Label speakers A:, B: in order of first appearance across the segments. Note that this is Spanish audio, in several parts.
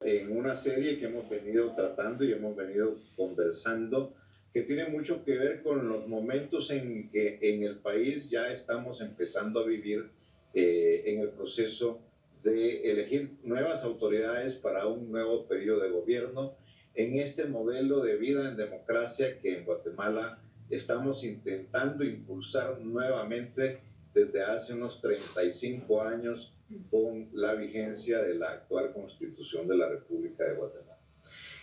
A: en una serie que hemos venido tratando y hemos venido conversando, que tiene mucho que ver con los momentos en que en el país ya estamos empezando a vivir en el proceso de elegir nuevas autoridades para un nuevo periodo de gobierno, en este modelo de vida en democracia que en Guatemala estamos intentando impulsar nuevamente desde hace unos 35 años con la vigencia de la actual Constitución de la República de Guatemala.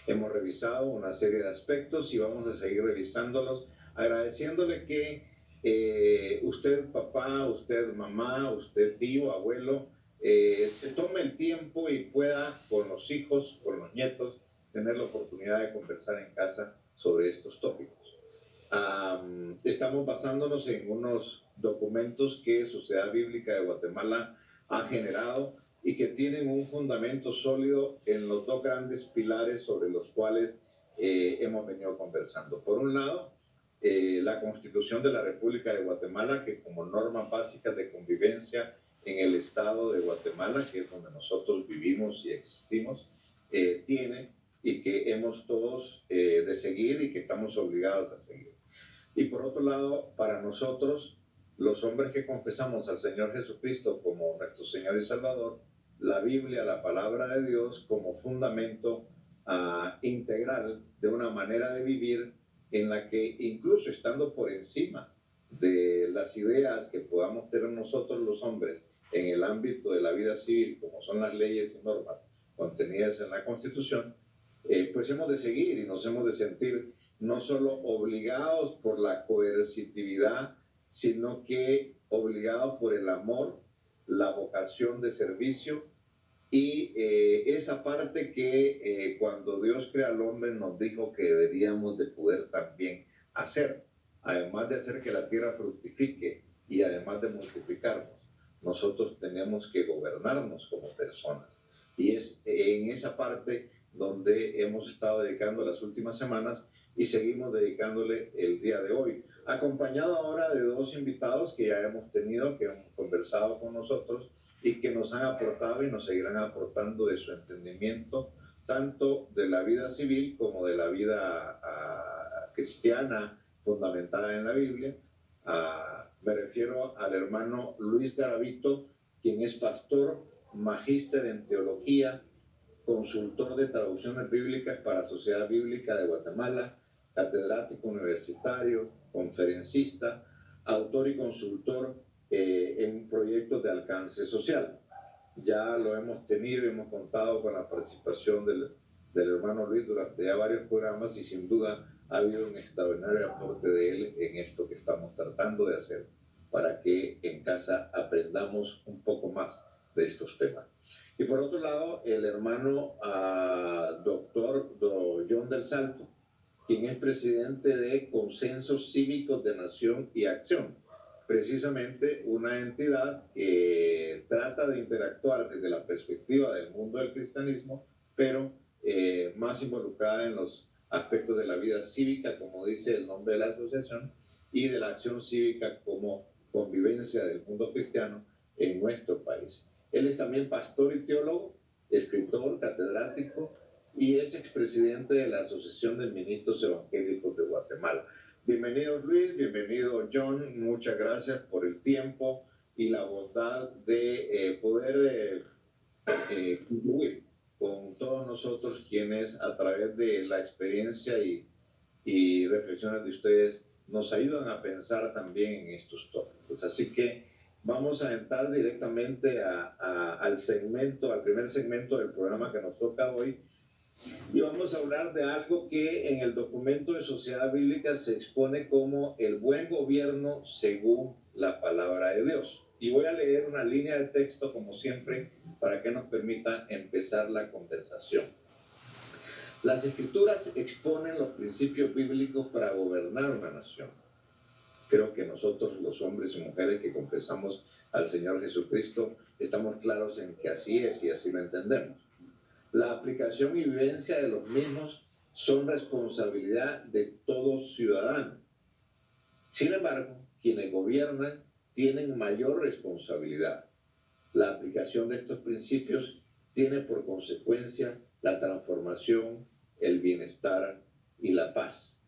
A: Hemos revisado una serie de aspectos y vamos a seguir revisándolos, agradeciéndole que usted papá, usted mamá, usted tío, abuelo, se tome el tiempo y pueda con los hijos, con los nietos, tener la oportunidad de conversar en casa sobre estos tópicos. Estamos basándonos en unos documentos que Sociedad Bíblica de Guatemala ha generado y que tienen un fundamento sólido en los dos grandes pilares sobre los cuales hemos venido conversando. Por un lado, la Constitución de la República de Guatemala, que como normas básicas de convivencia en el Estado de Guatemala, que es donde nosotros vivimos y existimos, tiene y que hemos todos de seguir y que estamos obligados a seguir. Y por otro lado, para nosotros, los hombres que confesamos al Señor Jesucristo como nuestro Señor y Salvador, la Biblia, la palabra de Dios, como fundamento integral de una manera de vivir en la que incluso estando por encima de las ideas que podamos tener nosotros los hombres en el ámbito de la vida civil, como son las leyes y normas contenidas en la Constitución, pues hemos de seguir y nos hemos de sentir no solo obligados por la coercitividad, sino que obligados por el amor, la vocación de servicio y esa parte que cuando Dios crea al hombre nos dijo que deberíamos de poder también hacer, además de hacer que la tierra fructifique y además de multiplicarnos. Nosotros tenemos que gobernarnos como personas y es en esa parte donde hemos estado dedicando las últimas semanas y seguimos dedicándole el día de hoy, acompañado ahora de dos invitados que ya hemos tenido, que han conversado con nosotros y que nos han aportado y nos seguirán aportando de su entendimiento, tanto de la vida civil como de la vida cristiana fundamentada en la Biblia. Me refiero al hermano Luis Garavito, quien es pastor, magíster en teología, consultor de traducciones bíblicas para Sociedad Bíblica de Guatemala, catedrático universitario, conferencista, autor y consultor en proyectos de alcance social. Ya lo hemos tenido y hemos contado con la participación del hermano Luis durante ya varios programas y sin duda ha habido un extraordinario aporte de él en esto que estamos tratando de hacer para que en casa aprendamos un poco más de estos temas. Y por otro lado, el hermano doctor John del Salto, quien es presidente de Consensos Cívicos de Nación y Acción, precisamente una entidad que trata de interactuar desde la perspectiva del mundo del cristianismo, pero más involucrada en los aspectos de la vida cívica, como dice el nombre de la asociación, y de la acción cívica como convivencia del mundo cristiano en nuestro país. Él es también pastor y teólogo, escritor, catedrático y es expresidente de la Asociación de Ministros Evangélicos de Guatemala. Bienvenido Luis, bienvenido John, muchas gracias por el tiempo y la bondad de poder contribuir con todos nosotros quienes a través de la experiencia y reflexiones de ustedes nos ayudan a pensar también en estos tópicos. Así que vamos a entrar directamente al primer segmento del programa que nos toca hoy y vamos a hablar de algo que en el documento de Sociedad Bíblica se expone como el buen gobierno según la palabra de Dios. Y voy a leer una línea de texto como siempre para que nos permita empezar la conversación. Las Escrituras exponen los principios bíblicos para gobernar una nación. Creo que nosotros, los hombres y mujeres que confesamos al Señor Jesucristo, estamos claros en que así es y así lo entendemos. La aplicación y vivencia de los mismos son responsabilidad de todo ciudadano. Sin embargo, quienes gobiernan tienen mayor responsabilidad. La aplicación de estos principios tiene por consecuencia la transformación, el bienestar y la paz.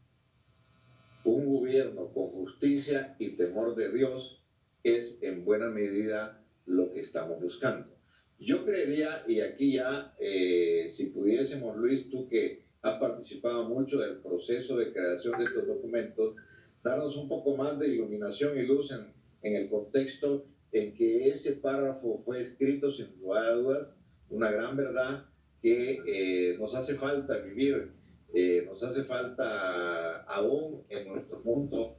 A: Un gobierno con justicia y temor de Dios es en buena medida lo que estamos buscando. Yo creería, y aquí ya, si pudiésemos, Luis, tú que has participado mucho del proceso de creación de estos documentos, darnos un poco más de iluminación y luz en el contexto en que ese párrafo fue escrito, sin lugar a dudas, una gran verdad que nos hace falta vivir, nos hace falta aún en nuestro mundo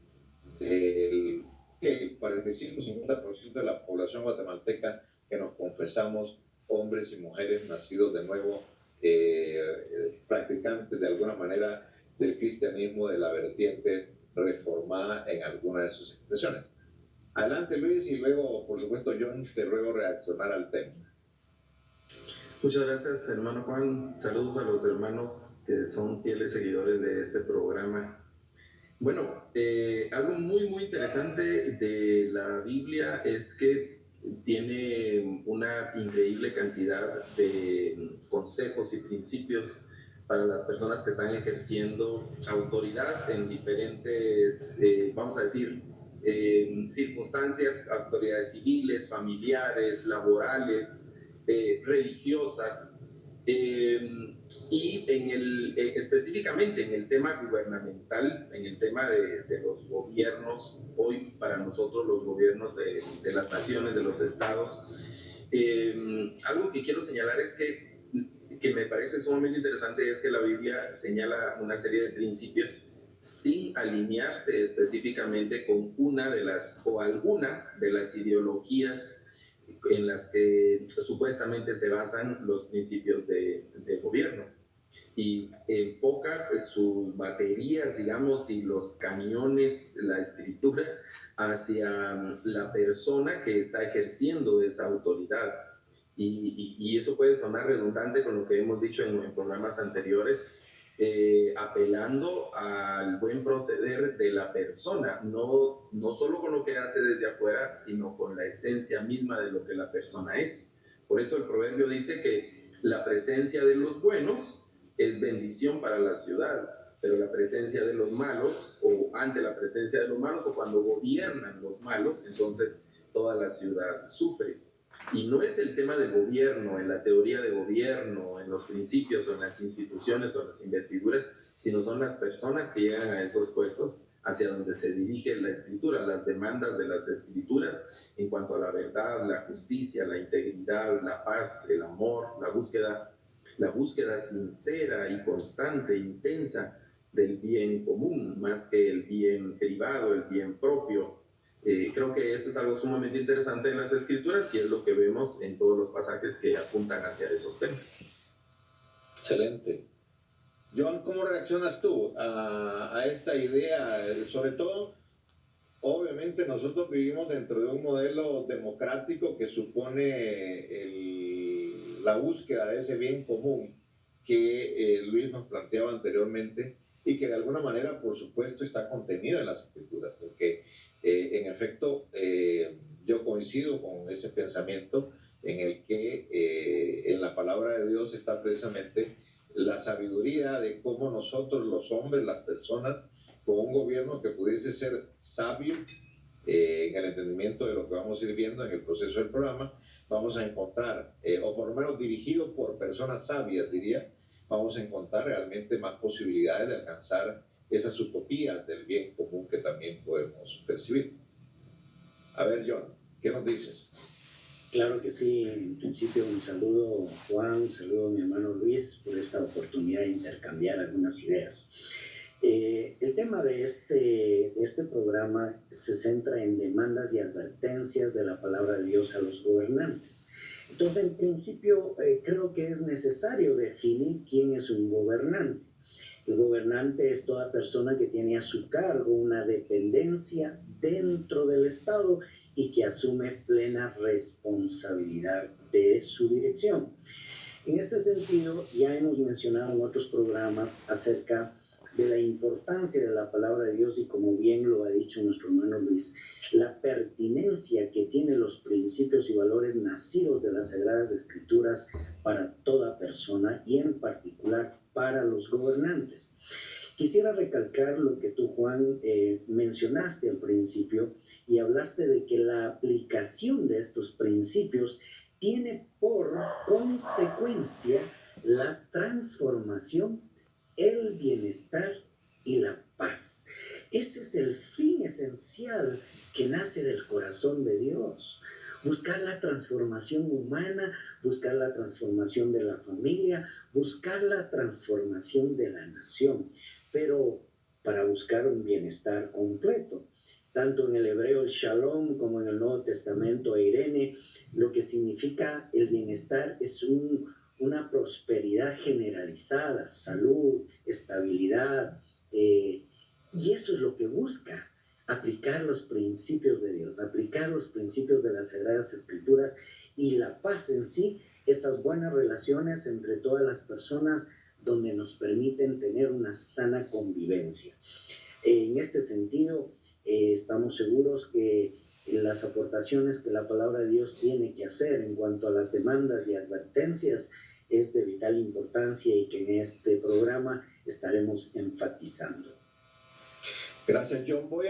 A: el 45-50% de la población guatemalteca que nos confesamos hombres y mujeres nacidos de nuevo, practicantes de alguna manera del cristianismo, de la vertiente reformada en alguna de sus expresiones. Adelante, Luis, y luego, por supuesto, John, te ruego reaccionar al tema.
B: Muchas gracias, hermano Juan. Saludos a los hermanos que son fieles seguidores de este programa. Bueno, algo muy interesante de la Biblia es que tiene una increíble cantidad de consejos y principios para las personas que están ejerciendo autoridad en diferentes, vamos a decir, circunstancias, autoridades civiles, familiares, laborales, religiosas, y específicamente en el tema gubernamental, en el tema de los gobiernos, hoy para nosotros los gobiernos de las naciones, de los estados, algo que quiero señalar es que me parece sumamente interesante es que la Biblia señala una serie de principios sin alinearse específicamente con una de las o alguna de las ideologías en las que supuestamente se basan los principios de gobierno, y enfoca sus baterías, digamos, y los cañones, la escritura, hacia la persona que está ejerciendo esa autoridad. Y eso puede sonar redundante con lo que hemos dicho en programas anteriores, apelando al buen proceder de la persona, no solo con lo que hace desde afuera, sino con la esencia misma de lo que la persona es. Por eso el proverbio dice que la presencia de los buenos es bendición para la ciudad, pero la presencia de los malos, o ante la presencia de los malos, o cuando gobiernan los malos, entonces toda la ciudad sufre. Y no es el tema del gobierno, en la teoría de gobierno, en los principios, o en las instituciones, o en las investiduras, sino son las personas que llegan a esos puestos hacia donde se dirige la escritura, las demandas de las escrituras en cuanto a la verdad, la justicia, la integridad, la paz, el amor, la búsqueda sincera y constante, intensa del bien común, más que el bien privado, el bien propio. Creo que eso es algo sumamente interesante en las escrituras y es lo que vemos en todos los pasajes que apuntan hacia esos temas.
A: Excelente. John, ¿cómo reaccionas tú a esta idea? Sobre todo, obviamente nosotros vivimos dentro de un modelo democrático que supone la búsqueda de ese bien común que Luis nos planteaba anteriormente y que de alguna manera, por supuesto, está contenido en las escrituras, porque en efecto yo coincido con ese pensamiento en el que en la palabra de Dios está precisamente la sabiduría de cómo nosotros los hombres, las personas, con un gobierno que pudiese ser sabio en el entendimiento de lo que vamos a ir viendo en el proceso del programa, vamos a encontrar, o por lo menos dirigido por personas sabias, diría, vamos a encontrar realmente más posibilidades de alcanzar esas utopías del bien común que también podemos percibir. A ver, John, ¿qué nos dices?
C: Claro que sí, en principio un saludo Juan, un saludo a mi hermano Luis por esta oportunidad de intercambiar algunas ideas. El tema de este programa se centra en demandas y advertencias de la palabra de Dios a los gobernantes. Entonces, en principio, creo que es necesario definir quién es un gobernante. El gobernante es toda persona que tiene a su cargo una dependencia dentro del Estado y que asume plena responsabilidad de su dirección. En este sentido, ya hemos mencionado en otros programas acerca de la importancia de la palabra de Dios y, como bien lo ha dicho nuestro hermano Luis, la pertinencia que tienen los principios y valores nacidos de las Sagradas Escrituras para toda persona y en particular para los gobernantes. Quisiera recalcar lo que tú, Juan, mencionaste al principio y hablaste de que la aplicación de estos principios tiene por consecuencia la transformación, el bienestar y la paz. Ese es el fin esencial que nace del corazón de Dios. Buscar la transformación humana, buscar la transformación de la familia, buscar la transformación de la nación, pero para buscar un bienestar completo. Tanto en el hebreo el shalom como en el Nuevo Testamento eirene, lo que significa el bienestar es una prosperidad generalizada, salud, estabilidad, y eso es lo que busca, aplicar los principios de Dios, aplicar los principios de las Sagradas Escrituras y la paz en sí, esas buenas relaciones entre todas las personas donde nos permiten tener una sana convivencia. En este sentido, estamos seguros que las aportaciones que la palabra de Dios tiene que hacer en cuanto a las demandas y advertencias es de vital importancia y que en este programa estaremos enfatizando.
A: Gracias, John. Voy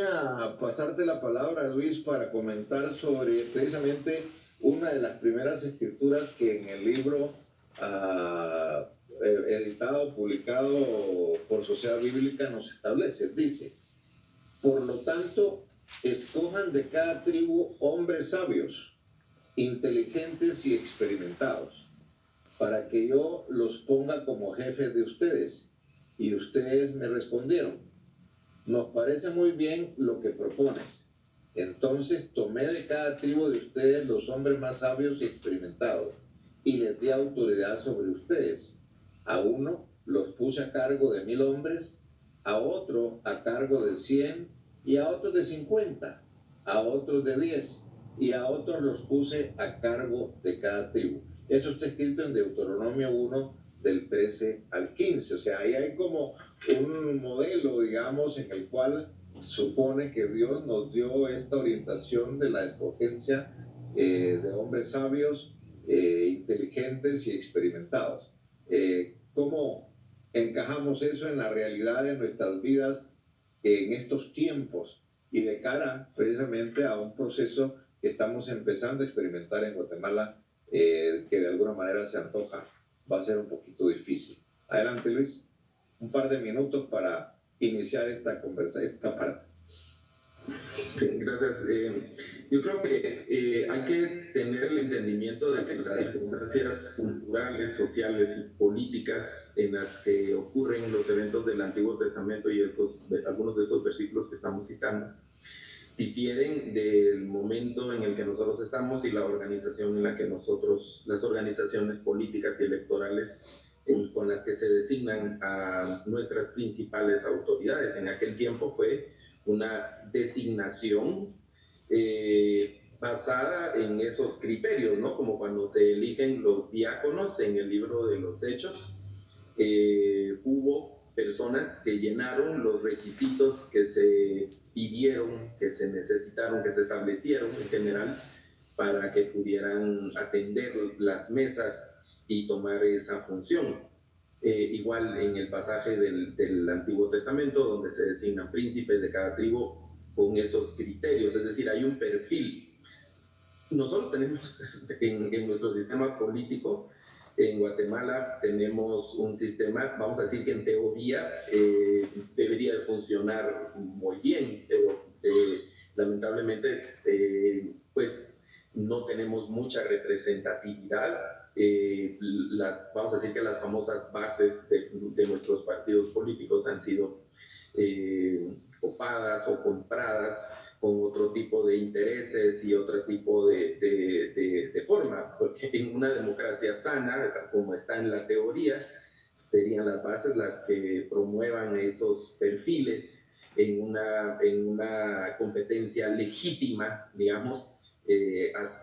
A: a pasarte la palabra, Luis, para comentar sobre precisamente una de las primeras escrituras que en el libro editado, publicado por Sociedad Bíblica nos establece. Dice: por lo tanto, escojan de cada tribu hombres sabios, inteligentes y experimentados, para que yo los ponga como jefes de ustedes. Y ustedes me respondieron: nos parece muy bien lo que propones. Entonces tomé de cada tribu de ustedes los hombres más sabios y experimentados, y les di autoridad sobre ustedes. A uno los puse a cargo de 1000 hombres, a otro a cargo de 100, y a otros de 50, a otros de 10, y a otros los puse a cargo de cada tribu. Eso está escrito en Deuteronomio 1, del 13 al 15. O sea, ahí hay como un modelo, digamos, en el cual supone que Dios nos dio esta orientación de la escogencia de hombres sabios, inteligentes y experimentados. ¿Cómo encajamos eso en la realidad de nuestras vidas en estos tiempos y de cara precisamente a un proceso que estamos empezando a experimentar en Guatemala, que de alguna manera se antoja va a ser un poquito difícil? Adelante, Luis. Un par de minutos para iniciar esta conversación, esta parte.
B: Sí, gracias. Yo creo que hay que tener el entendimiento de que las circunstancias culturales, sociales y políticas en las que ocurren los eventos del Antiguo Testamento y algunos de estos versículos que estamos citando difieren del momento en el que nosotros estamos y la organización en la que las organizaciones políticas y electorales con las que se designan a nuestras principales autoridades. En aquel tiempo fue una designación basada en esos criterios, ¿no? Como cuando se eligen los diáconos en el libro de los Hechos, hubo personas que llenaron los requisitos que se pidieron, que se necesitaron, que se establecieron en general para que pudieran atender las mesas y tomar esa función. Igual en el pasaje del Antiguo Testamento, donde se designan príncipes de cada tribu con esos criterios, es decir, hay un perfil. Nosotros tenemos en nuestro sistema político, en Guatemala tenemos un sistema, vamos a decir que en teoría debería de funcionar muy bien, pero lamentablemente pues no tenemos mucha representatividad. Vamos a decir que las famosas bases de nuestros partidos políticos han sido copadas o compradas con otro tipo de intereses y otro tipo de forma, porque en una democracia sana, como está en la teoría, serían las bases las que promuevan esos perfiles en una competencia legítima, digamos,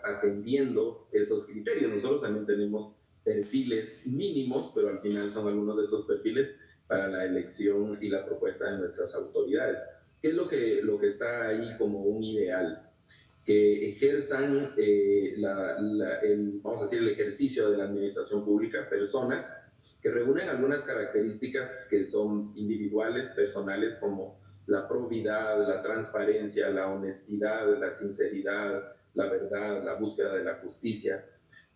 B: atendiendo esos criterios. Nosotros también tenemos perfiles mínimos, pero al final son algunos de esos perfiles para la elección y la propuesta de nuestras autoridades. ¿Qué es lo que está ahí como un ideal? Que ejerzan vamos a decir, el ejercicio de la administración pública personas que reúnen algunas características que son individuales, personales, como la probidad, la transparencia, la honestidad, la sinceridad, la verdad, la búsqueda de la justicia,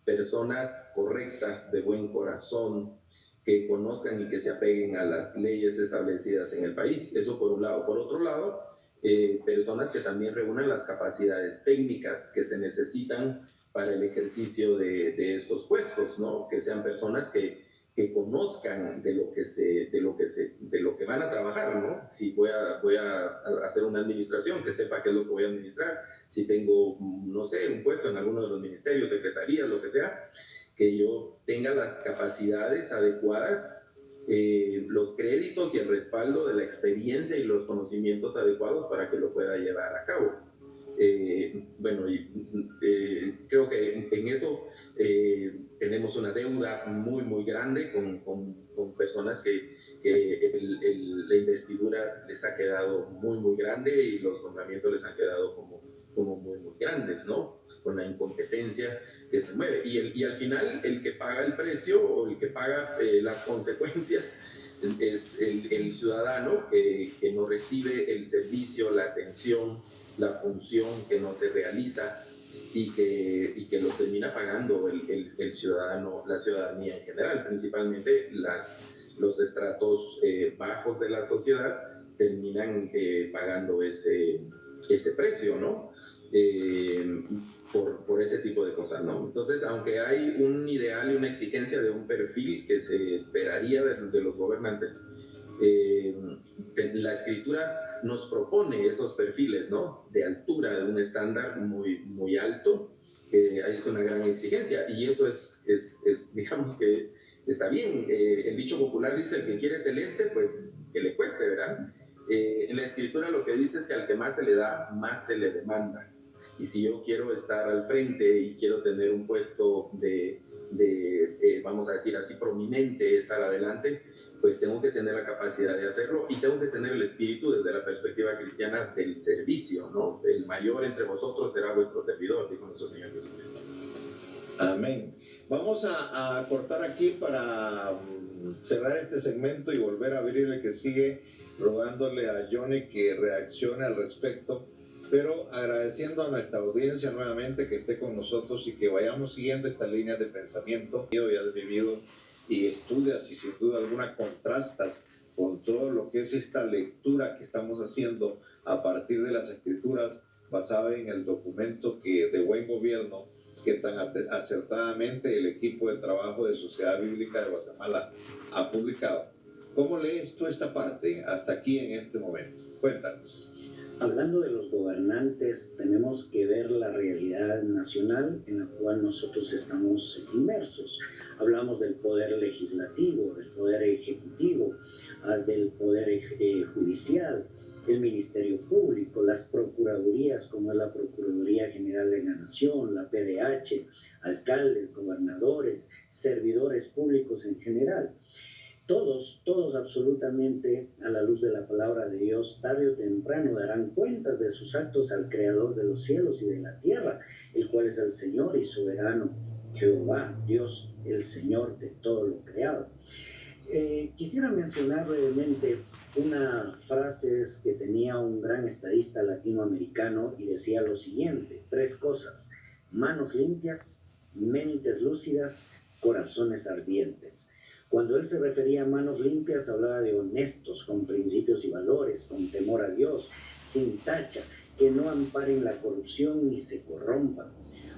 B: personas correctas, de buen corazón, que conozcan y que se apeguen a las leyes establecidas en el país. Eso por un lado. Por otro lado, personas que también reúnan las capacidades técnicas que se necesitan para el ejercicio de estos puestos, ¿no? Que sean personas que conozcan de lo que van a trabajar, ¿no? Si voy a hacer una administración, que sepa qué es lo que voy a administrar. Si tengo, no sé, un puesto en alguno de los ministerios, secretarías, lo que sea, que yo tenga las capacidades adecuadas, los créditos y el respaldo de la experiencia y los conocimientos adecuados para que lo pueda llevar a cabo. Creo que en eso tenemos una deuda muy, muy grande con personas que la investidura les ha quedado muy, muy grande y los nombramientos les han quedado como muy, muy grandes, ¿no? Con la incompetencia que se mueve. Y al final, el que paga el precio o el que paga las consecuencias es el ciudadano que no recibe el servicio, la atención, la función que no se realiza y que lo termina pagando el ciudadano, la ciudadanía en general, principalmente los estratos bajos de la sociedad terminan pagando ese precio, ¿no? Por ese tipo de cosas, ¿no? Entonces, aunque hay un ideal y una exigencia de un perfil que se esperaría de los gobernantes, la escritura nos propone esos perfiles, ¿no? De altura, de un estándar muy, muy alto, es una gran exigencia, y eso es digamos que está bien. El dicho popular dice: el que quiere celeste, pues que le cueste, ¿verdad? En la escritura lo que dice es que al que más se le da, más se le demanda. Y si yo quiero estar al frente y quiero tener un puesto vamos a decir así, prominente, estar adelante, pues tengo que tener la capacidad de hacerlo y tengo que tener el espíritu desde la perspectiva cristiana del servicio, ¿no? El mayor entre vosotros será vuestro servidor, dijo nuestro Señor Jesucristo.
A: Amén. Vamos a cortar aquí para cerrar este segmento y volver a abrir el que sigue, rogándole a Johnny que reaccione al respecto, pero agradeciendo a nuestra audiencia nuevamente que esté con nosotros y que vayamos siguiendo estas líneas de pensamiento que hoy has vivido y estudias y sin duda alguna contrastas con todo lo que es esta lectura que estamos haciendo a partir de las escrituras basada en el documento de buen gobierno que tan acertadamente el equipo de trabajo de Sociedad Bíblica de Guatemala ha publicado. ¿Cómo lees tú esta parte hasta aquí en este momento? Cuéntanos.
C: Hablando de los gobernantes, tenemos que ver la realidad nacional en la cual nosotros estamos inmersos. Hablamos del poder legislativo, del poder ejecutivo, del poder judicial, el Ministerio Público, las procuradurías como es la Procuraduría General de la Nación, la PDH, alcaldes, gobernadores, servidores públicos en general. Todos absolutamente, a la luz de la palabra de Dios, tarde o temprano darán cuentas de sus actos al Creador de los cielos y de la tierra, el cual es el Señor y soberano, Jehová, Dios, el Señor de todo lo creado. Quisiera mencionar brevemente una frase que tenía un gran estadista latinoamericano y decía lo siguiente: 3 cosas: manos limpias, mentes lúcidas, corazones ardientes. Cuando él se refería a manos limpias, hablaba de honestos, con principios y valores, con temor a Dios, sin tacha, que no amparen la corrupción ni se corrompan.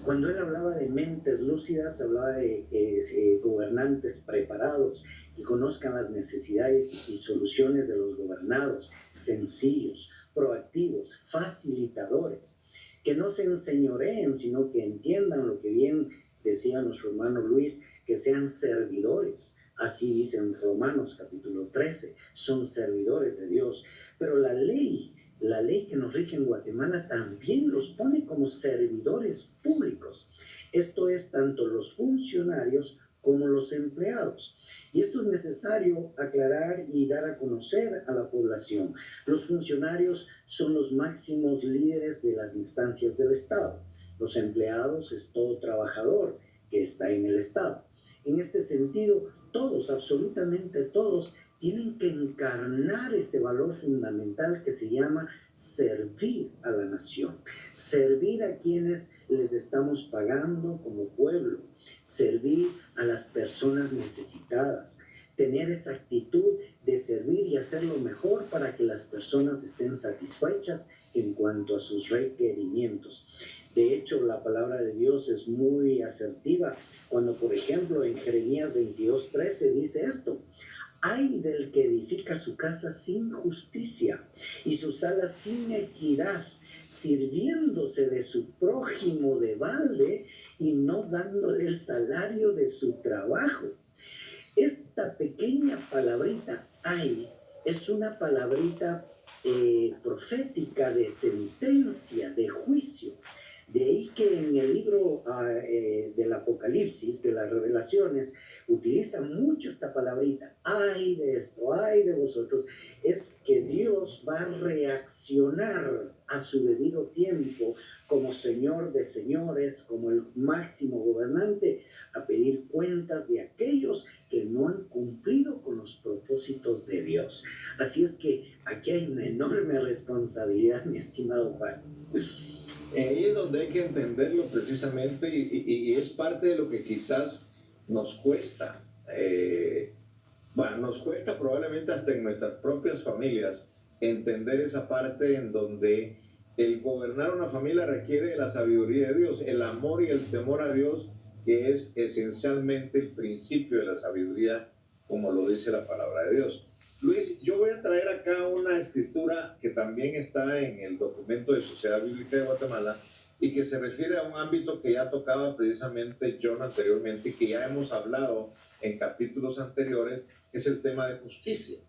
C: Cuando él hablaba de mentes lúcidas, hablaba de gobernantes preparados, que conozcan las necesidades y soluciones de los gobernados, sencillos, proactivos, facilitadores, que no se enseñoreen, sino que entiendan lo que bien decía nuestro hermano Luis, que sean servidores. Así dice en Romanos capítulo 13, son servidores de Dios. Pero la ley que nos rige en Guatemala también los pone como servidores públicos. Esto es, tanto los funcionarios como los empleados. Y esto es necesario aclarar y dar a conocer a la población. Los funcionarios son los máximos líderes de las instancias del Estado. Los empleados es todo trabajador que está en el Estado. En este sentido, todos, absolutamente todos, tienen que encarnar este valor fundamental que se llama servir a la nación, servir a quienes les estamos pagando como pueblo, servir a las personas necesitadas, tener esa actitud de servir y hacer lo mejor para que las personas estén satisfechas en cuanto a sus requerimientos. De hecho, la palabra de Dios es muy asertiva cuando, por ejemplo, en Jeremías 22:13 dice esto: ay del que edifica su casa sin justicia y sus salas sin equidad, sirviéndose de su prójimo de balde y no dándole el salario de su trabajo. Esta pequeña palabrita, ay, es una palabrita profética de sentencia, de juicio. De ahí que en el libro del Apocalipsis, de las Revelaciones, utiliza mucho esta palabrita, ay de esto, ay de vosotros. Es que Dios va a reaccionar a su debido tiempo como Señor de señores, como el máximo gobernante, a pedir cuentas de aquellos que no han cumplido con los propósitos de Dios. Así es que aquí hay una enorme responsabilidad, mi estimado Juan.
A: Ahí es donde hay que entenderlo precisamente y es parte de lo que quizás nos cuesta. Bueno, nos cuesta probablemente hasta en nuestras propias familias entender esa parte en donde el gobernar una familia requiere de la sabiduría de Dios, el amor y el temor a Dios, que es esencialmente el principio de la sabiduría, como lo dice la palabra de Dios. Luis, yo voy a traer acá una escritura que también está en el documento de Sociedad Bíblica de Guatemala y que se refiere a un ámbito que ya tocaba precisamente John anteriormente y que ya hemos hablado en capítulos anteriores, que es el tema de justicia.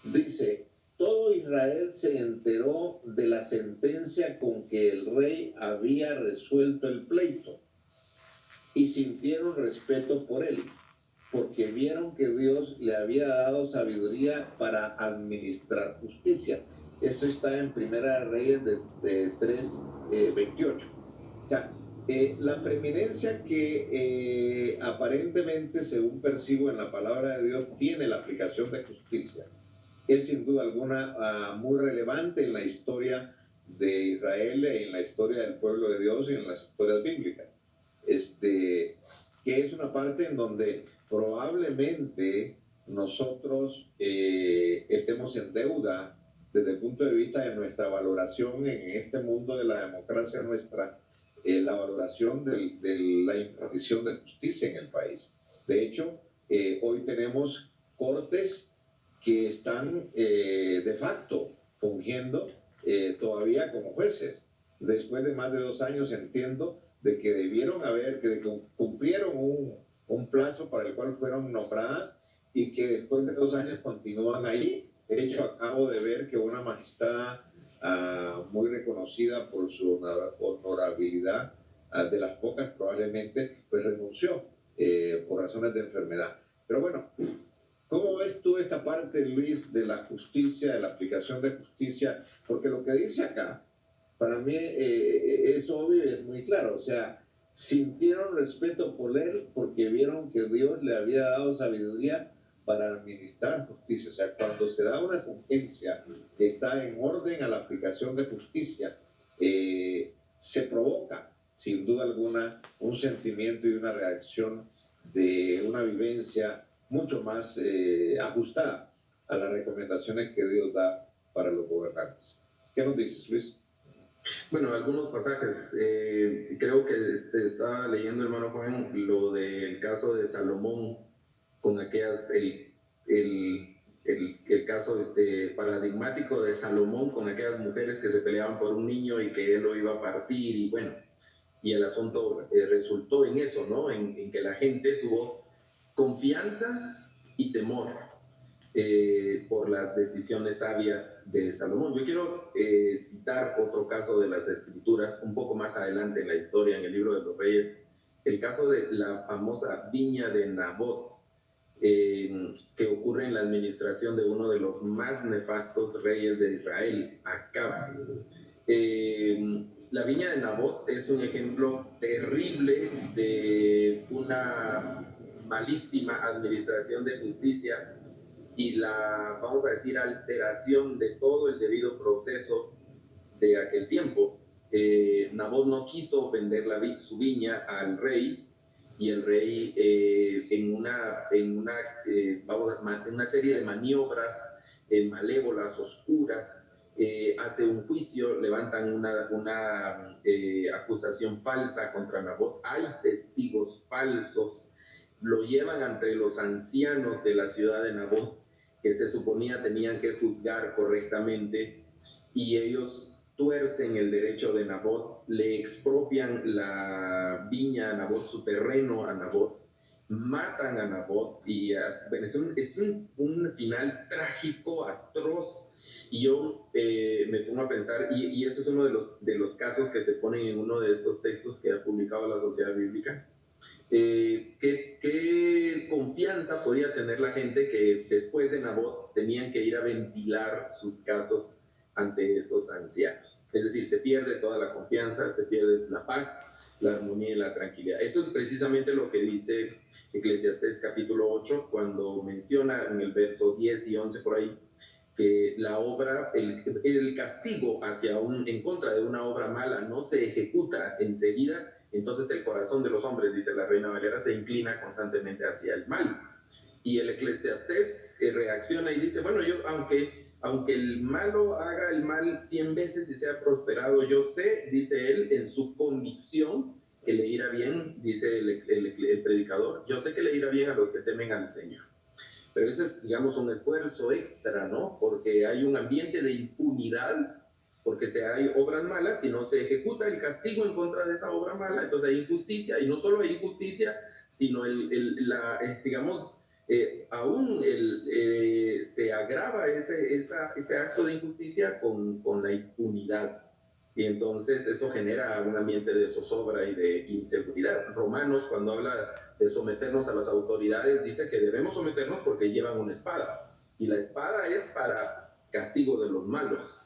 A: Dice: todo Israel se enteró de la sentencia con que el rey había resuelto el pleito y sintieron respeto por él, porque vieron que Dios le había dado sabiduría para administrar justicia. Eso está en Primera Reyes de 3:28. O sea, la preeminencia que aparentemente, según percibo en la palabra de Dios, tiene la aplicación de justicia, es sin duda alguna muy relevante en la historia de Israel, en la historia del pueblo de Dios y en las historias bíblicas. Que es una parte en donde probablemente nosotros estemos en deuda desde el punto de vista de nuestra valoración en este mundo de la democracia nuestra, la valoración de la impartición de justicia en el país. De hecho, hoy tenemos cortes que están de facto fungiendo todavía como jueces. Después de más de 2 años entiendo de que debieron haber, que cumplieron un plazo para el cual fueron nombradas y que después de 2 años continúan ahí. De hecho, acabo de ver que una magistrada muy reconocida por su honorabilidad, de las pocas probablemente, pues renunció por razones de enfermedad. Pero bueno, ¿cómo ves tú esta parte, Luis, de la justicia, de la aplicación de justicia? Porque lo que dice acá, para mí es obvio y es muy claro. O sea, sintieron respeto por él porque vieron que Dios le había dado sabiduría para administrar justicia. O sea, cuando se da una sentencia que está en orden a la aplicación de justicia, se provoca, sin duda alguna, un sentimiento y una reacción de una vivencia mucho más ajustada a las recomendaciones que Dios da para los gobernantes. ¿Qué nos dices, Luis?
B: Bueno, algunos pasajes. Creo que estaba leyendo, hermano Juan, lo del caso de Salomón, con aquellas, el caso paradigmático de Salomón con aquellas mujeres que se peleaban por un niño y que él lo iba a partir, y bueno, y el asunto resultó en eso, ¿no? En que la gente tuvo confianza y temor por las decisiones sabias de Salomón. Yo quiero citar otro caso de las Escrituras un poco más adelante en la historia, en el libro de los Reyes, el caso de la famosa viña de Nabot, que ocurre en la administración de uno de los más nefastos reyes de Israel, Acab. La viña de Nabot es un ejemplo terrible de una malísima administración de justicia y la, vamos a decir, alteración de todo el debido proceso de aquel tiempo. Nabot no quiso vender su viña al rey, y el rey en una serie de maniobras malévolas, oscuras, hace un juicio, levantan una acusación falsa contra Nabot, hay testigos falsos, lo llevan ante los ancianos de la ciudad de Nabot, que se suponía tenían que juzgar correctamente, y ellos tuercen el derecho de Nabot, le expropian la viña a Nabot, su terreno a Nabot, matan a Nabot, y es un final trágico, atroz. Y yo me pongo a pensar, y ese es uno de los casos que se ponen en uno de estos textos que ha publicado la Sociedad Bíblica. ¿Qué confianza podía tener la gente que después de Nabot tenían que ir a ventilar sus casos ante esos ancianos? Es decir, se pierde toda la confianza, se pierde la paz, la armonía y la tranquilidad. Esto es precisamente lo que dice Eclesiastés capítulo 8, cuando menciona en el verso 10 y 11 por ahí, que la obra, el castigo en contra de una obra mala no se ejecuta enseguida, entonces el corazón de los hombres, dice la Reina Valera, se inclina constantemente hacia el mal. Y el Eclesiastés reacciona y dice, bueno, yo aunque el malo haga el mal 100 veces y sea prosperado, yo sé, dice él, en su convicción, que le irá bien, dice el predicador, yo sé que le irá bien a los que temen al Señor. Pero ese es, digamos, un esfuerzo extra, ¿no? Porque hay un ambiente de impunidad, porque hay obras malas y no se ejecuta el castigo en contra de esa obra mala, entonces hay injusticia, y no solo hay injusticia, sino digamos, aún se agrava ese acto de injusticia con la impunidad. Y entonces eso genera un ambiente de zozobra y de inseguridad. Romanos, cuando habla de someternos a las autoridades, dice que debemos someternos porque llevan una espada. Y la espada es para castigo de los malos.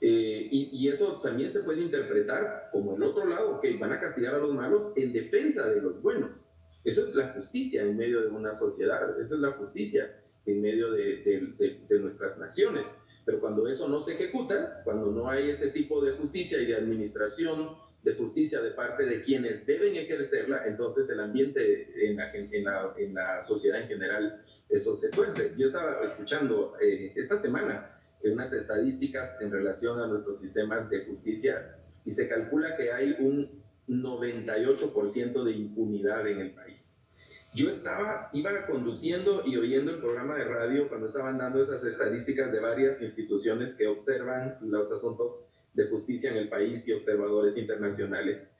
B: Y eso también se puede interpretar como el otro lado, que van a castigar a los malos en defensa de los buenos. Eso es la justicia en medio de una sociedad, eso es la justicia en medio de nuestras naciones. Pero cuando eso no se ejecuta, cuando no hay ese tipo de justicia y de administración de justicia de parte de quienes deben ejercerla, entonces el ambiente en la sociedad en general, eso se tuerce. Yo estaba escuchando esta semana unas estadísticas en relación a nuestros sistemas de justicia, y se calcula que hay un 98% de impunidad en el país. Yo iba conduciendo y oyendo el programa de radio cuando estaban dando esas estadísticas de varias instituciones que observan los asuntos de justicia en el país y observadores internacionales.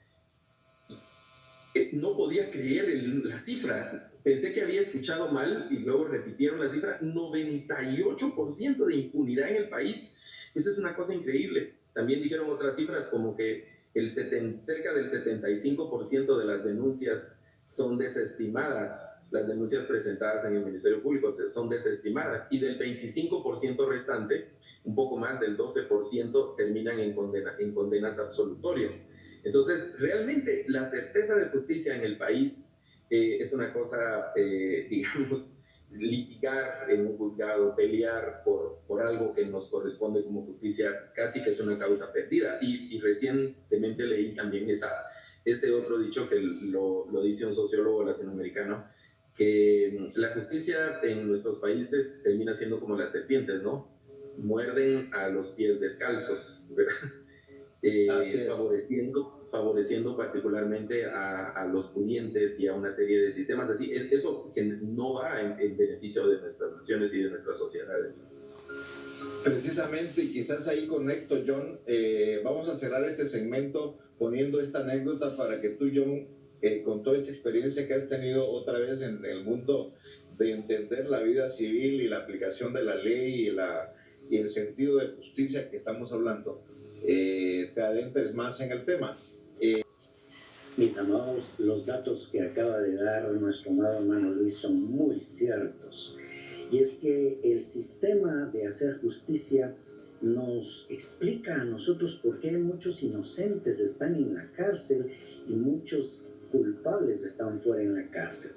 B: No podía creer la cifra. Pensé que había escuchado mal y luego repitieron la cifra. 98% de impunidad en el país. Eso es una cosa increíble. También dijeron otras cifras como que cerca del 75% de las denuncias son desestimadas. Las denuncias presentadas en el Ministerio Público son desestimadas, y del 25% restante, un poco más del 12% terminan en condenas absolutorias. Entonces, realmente la certeza de justicia en el país es una cosa, digamos, litigar en un juzgado, pelear por algo que nos corresponde como justicia, casi que es una causa perdida. Y recientemente leí también ese otro dicho que lo dice un sociólogo latinoamericano, que la justicia en nuestros países termina siendo como las serpientes, ¿no? Muerden a los pies descalzos, ¿verdad? Favoreciendo particularmente a los pudientes y a una serie de sistemas así. Eso no va en beneficio de nuestras naciones y de nuestras sociedades.
A: Precisamente, y quizás ahí conecto, John, vamos a cerrar este segmento poniendo esta anécdota para que tú, John, con toda esta experiencia que has tenido otra vez en el mundo de entender la vida civil y la aplicación de la ley y el sentido de justicia que estamos hablando, te adentres más en el tema.
C: Mis amados, los datos que acaba de dar nuestro amado hermano Luis son muy ciertos. Y es que el sistema de hacer justicia nos explica a nosotros por qué muchos inocentes están en la cárcel y muchos culpables están fuera en la cárcel.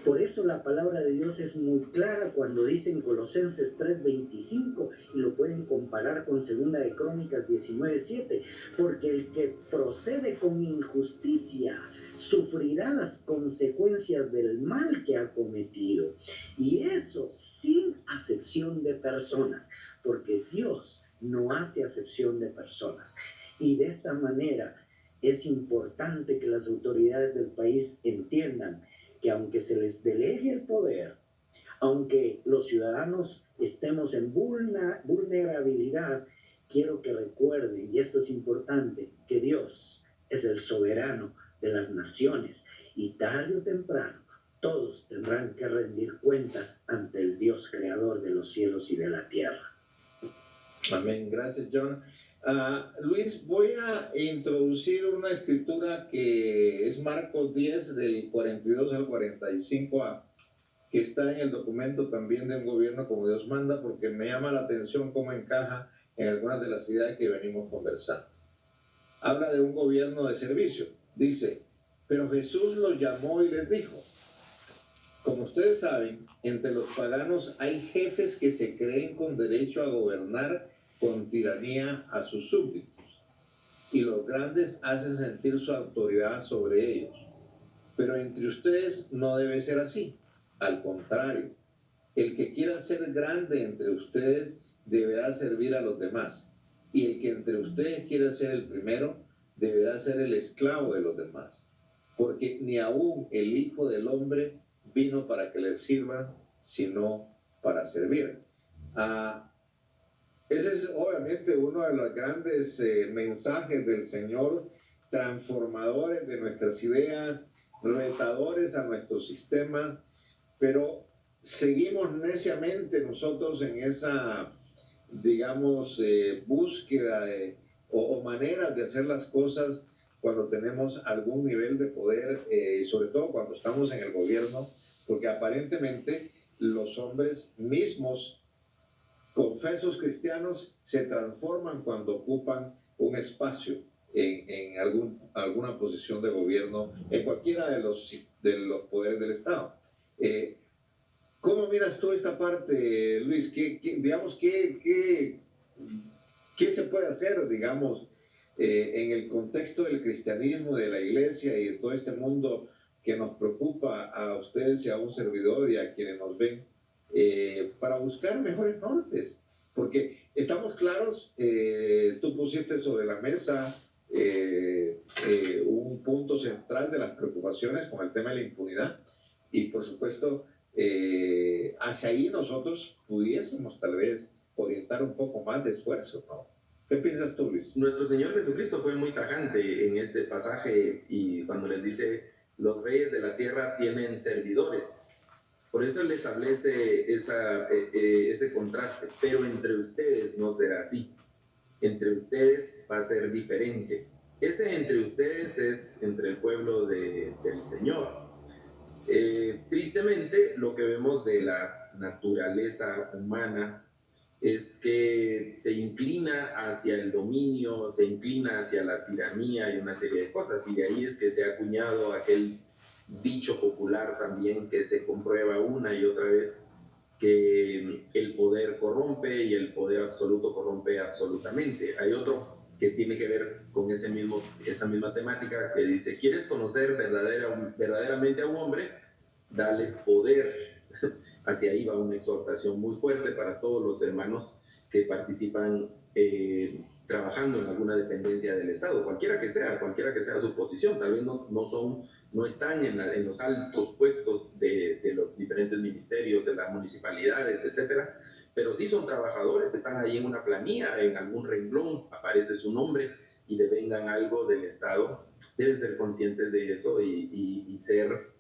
C: Por eso la palabra de Dios es muy clara cuando dice en Colosenses 3:25, y lo pueden comparar con 2 de Crónicas 19:7, porque el que procede con injusticia sufrirá las consecuencias del mal que ha cometido, y eso sin acepción de personas, porque Dios no hace acepción de personas. Y de esta manera es importante que las autoridades del país entiendan que aunque se les delegue el poder, aunque los ciudadanos estemos en vulnerabilidad, quiero que recuerden, y esto es importante, que Dios es el soberano de las naciones y tarde o temprano todos tendrán que rendir cuentas ante el Dios creador de los cielos y de la tierra.
A: Amén. Gracias, John. Luis, voy a introducir una escritura que es Marcos 10, del 42 al 45a, que está en el documento también de Un Gobierno como Dios Manda, porque me llama la atención cómo encaja en algunas de las ideas que venimos conversando. Habla de un gobierno de servicio. Dice, pero Jesús los llamó y les dijo, como ustedes saben, entre los paganos hay jefes que se creen con derecho a gobernar con tiranía a sus súbditos, y los grandes hacen sentir su autoridad sobre ellos. Pero entre ustedes no debe ser así. Al contrario, el que quiera ser grande entre ustedes deberá servir a los demás, y el que entre ustedes quiera ser el primero deberá ser el esclavo de los demás, porque ni aún el Hijo del Hombre vino para que le sirvan, sino para servir. Ese es obviamente uno de los grandes mensajes del Señor, transformadores de nuestras ideas, retadores a nuestros sistemas, pero seguimos neciamente nosotros en esa, digamos, búsqueda o maneras de hacer las cosas cuando tenemos algún nivel de poder, sobre todo cuando estamos en el gobierno, porque aparentemente los hombres mismos, confesos cristianos, se transforman cuando ocupan un espacio en alguna posición de gobierno, en cualquiera de los poderes del Estado. ¿Cómo miras tú esta parte, Luis? ¿Qué se puede hacer, digamos, en el contexto del cristianismo, de la iglesia y de todo este mundo que nos preocupa a ustedes y a un servidor y a quienes nos ven, para buscar mejores nortes? Porque estamos claros, tú pusiste sobre la mesa un punto central de las preocupaciones con el tema de la impunidad, y por supuesto hacia ahí nosotros pudiésemos tal vez orientar un poco más de esfuerzo, ¿no? ¿Qué piensas tú, Luis?
B: Nuestro Señor Jesucristo fue muy tajante en este pasaje y cuando les dice, los reyes de la tierra tienen servidores. Por eso Él establece ese contraste, pero entre ustedes no será así. Entre ustedes va a ser diferente. Ese entre ustedes es entre el pueblo del Señor. Tristemente, lo que vemos de la naturaleza humana es que se inclina hacia el dominio, se inclina hacia la tiranía y una serie de cosas, y de ahí es que se ha acuñado aquel dicho popular también que se comprueba una y otra vez, que el poder corrompe y el poder absoluto corrompe absolutamente. Hay otro que tiene que ver con esa misma temática que dice, ¿quieres conocer verdaderamente a un hombre? Dale poder. Hacia ahí va una exhortación muy fuerte para todos los hermanos que participan trabajando en alguna dependencia del Estado, cualquiera que sea su posición. Tal vez no están en los altos puestos de los diferentes ministerios, de las municipalidades, etcétera, pero sí son trabajadores, están ahí en una planilla, en algún renglón aparece su nombre y devengan algo del Estado. Deben ser conscientes de eso y ser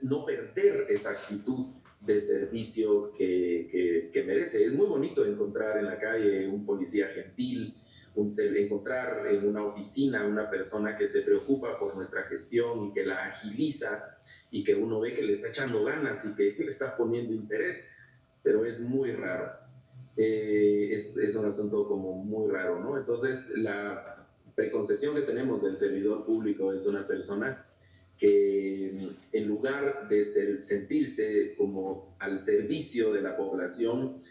B: no perder esa actitud de servicio que merece. Es muy bonito encontrar en la calle un policía gentil, encontrar en una oficina una persona que se preocupa por nuestra gestión y que la agiliza y que uno ve que le está echando ganas y que le está poniendo interés, pero es muy raro. Es un asunto como muy raro, ¿no? Entonces, la preconcepción que tenemos del servidor público es una persona que en lugar de sentirse como al servicio de la población,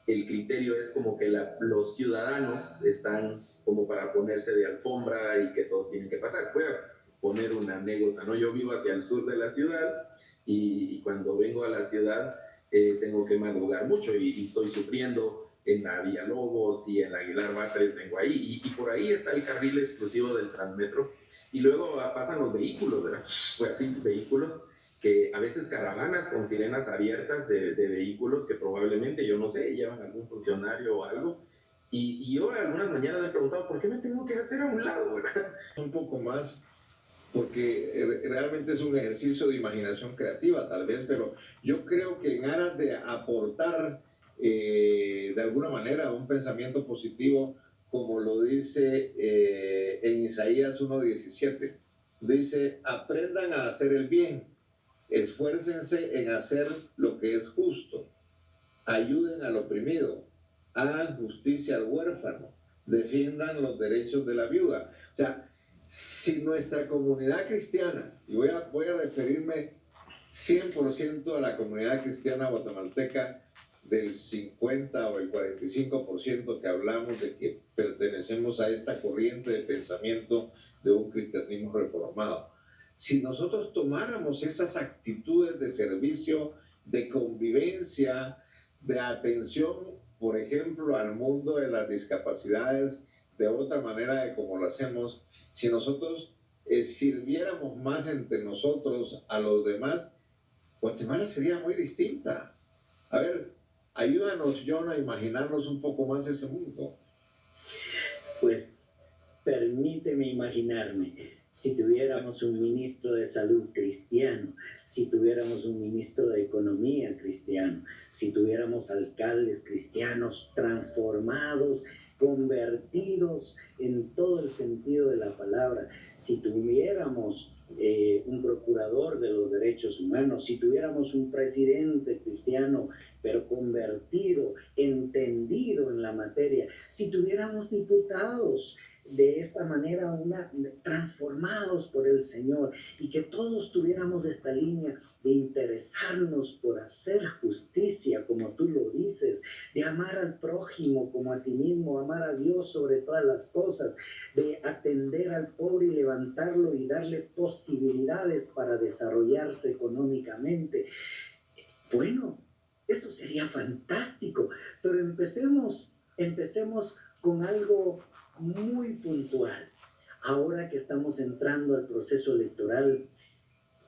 B: el criterio es como que los ciudadanos están como para ponerse de alfombra y que todos tienen que pasar. Voy a poner una anécdota, ¿no? Yo vivo hacia el sur de la ciudad y cuando vengo a la ciudad tengo que madrugar mucho y estoy sufriendo en la Villalobos y en la Aguilar Batres, vengo ahí y por ahí está el carril exclusivo del Transmetro y luego pasan los vehículos, ¿verdad? Pues así, vehículos que a veces caravanas con sirenas abiertas de vehículos que probablemente, yo no sé, llevan algún funcionario o algo. Y yo algunas mañanas me he preguntado, ¿por qué me tengo que hacer a un lado, verdad?
A: Un poco más, porque realmente es un ejercicio de imaginación creativa, tal vez, pero yo creo que en aras de aportar de alguna manera un pensamiento positivo, como lo dice en Isaías 1:17, dice, aprendan a hacer el bien, esfuércense en hacer lo que es justo, ayuden al oprimido, hagan justicia al huérfano, defiendan los derechos de la viuda. O sea, si nuestra comunidad cristiana, y voy a referirme 100% a la comunidad cristiana guatemalteca, del 50 o el 45% que hablamos de que pertenecemos a esta corriente de pensamiento de un cristianismo reformado, si nosotros tomáramos esas actitudes de servicio, de convivencia, de atención, por ejemplo, al mundo de las discapacidades, de otra manera de como lo hacemos, si nosotros sirviéramos más entre nosotros a los demás, Guatemala sería muy distinta. A ver, ayúdanos, John, a imaginarnos un poco más ese mundo.
C: Pues permíteme imaginarme, si tuviéramos un ministro de salud cristiano, si tuviéramos un ministro de economía cristiano, si tuviéramos alcaldes cristianos transformados, convertidos en todo el sentido de la palabra, si tuviéramos un procurador de los derechos humanos, si tuviéramos un presidente cristiano pero convertido, entendido en la materia, si tuviéramos diputados de esta manera transformados por el Señor y que todos tuviéramos esta línea de interesarnos por hacer justicia, como tú lo dices, de amar al prójimo como a ti mismo, amar a Dios sobre todas las cosas, de atender al pobre y levantarlo y darle posibilidades para desarrollarse económicamente. Bueno, esto sería fantástico, pero empecemos con algo muy puntual. Ahora que estamos entrando al proceso electoral,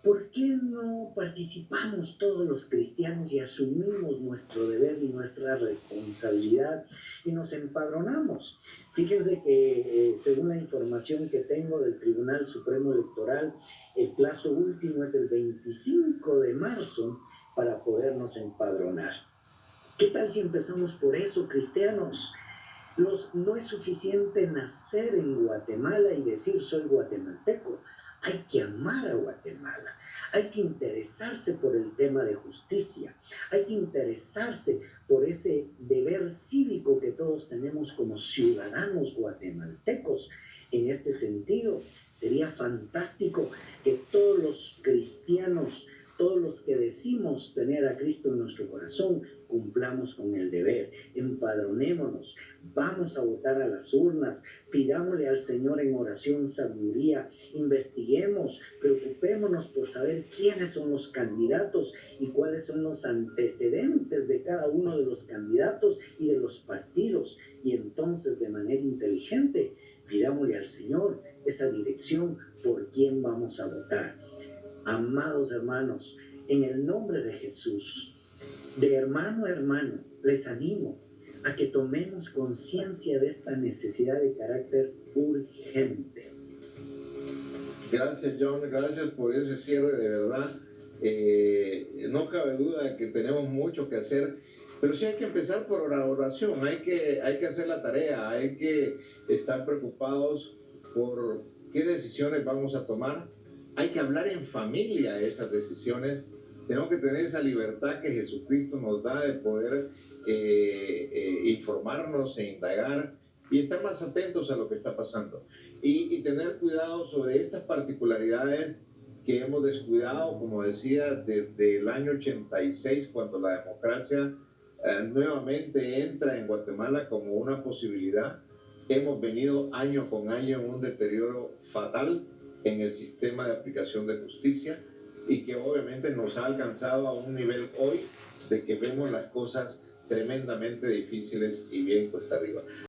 C: ¿por qué no participamos todos los cristianos y asumimos nuestro deber y nuestra responsabilidad y nos empadronamos? Fíjense que según la información que tengo del Tribunal Supremo Electoral, el plazo último es el 25 de marzo para podernos empadronar. ¿Qué tal si empezamos por eso, cristianos? No es suficiente nacer en Guatemala y decir soy guatemalteco. Hay que amar a Guatemala, hay que interesarse por el tema de justicia, hay que interesarse por ese deber cívico que todos tenemos como ciudadanos guatemaltecos. En este sentido, sería fantástico que todos los cristianos, todos los que decimos tener a Cristo en nuestro corazón, cumplamos con el deber, empadronémonos, vamos a votar a las urnas, pidámosle al Señor en oración sabiduría, investiguemos, preocupémonos por saber quiénes son los candidatos y cuáles son los antecedentes de cada uno de los candidatos y de los partidos, y entonces de manera inteligente pidámosle al Señor esa dirección por quién vamos a votar. Amados hermanos, en el nombre de Jesús, de hermano a hermano, les animo a que tomemos conciencia de esta necesidad de carácter urgente.
A: Gracias, John, gracias por ese cierre, de verdad. No cabe duda de que tenemos mucho que hacer Pero sí hay que empezar por la oración, hay que hacer la tarea, hay que estar preocupados por qué decisiones vamos a tomar, hay que hablar en familia esas decisiones, tenemos que tener esa libertad que Jesucristo nos da de poder informarnos e indagar y estar más atentos a lo que está pasando y tener cuidado sobre estas particularidades que hemos descuidado, como decía, desde el año 86, cuando la democracia nuevamente entra en Guatemala como una posibilidad. Hemos venido año con año en un deterioro fatal en el sistema de aplicación de justicia y que obviamente nos ha alcanzado a un nivel hoy de que vemos las cosas tremendamente difíciles y bien cuesta arriba.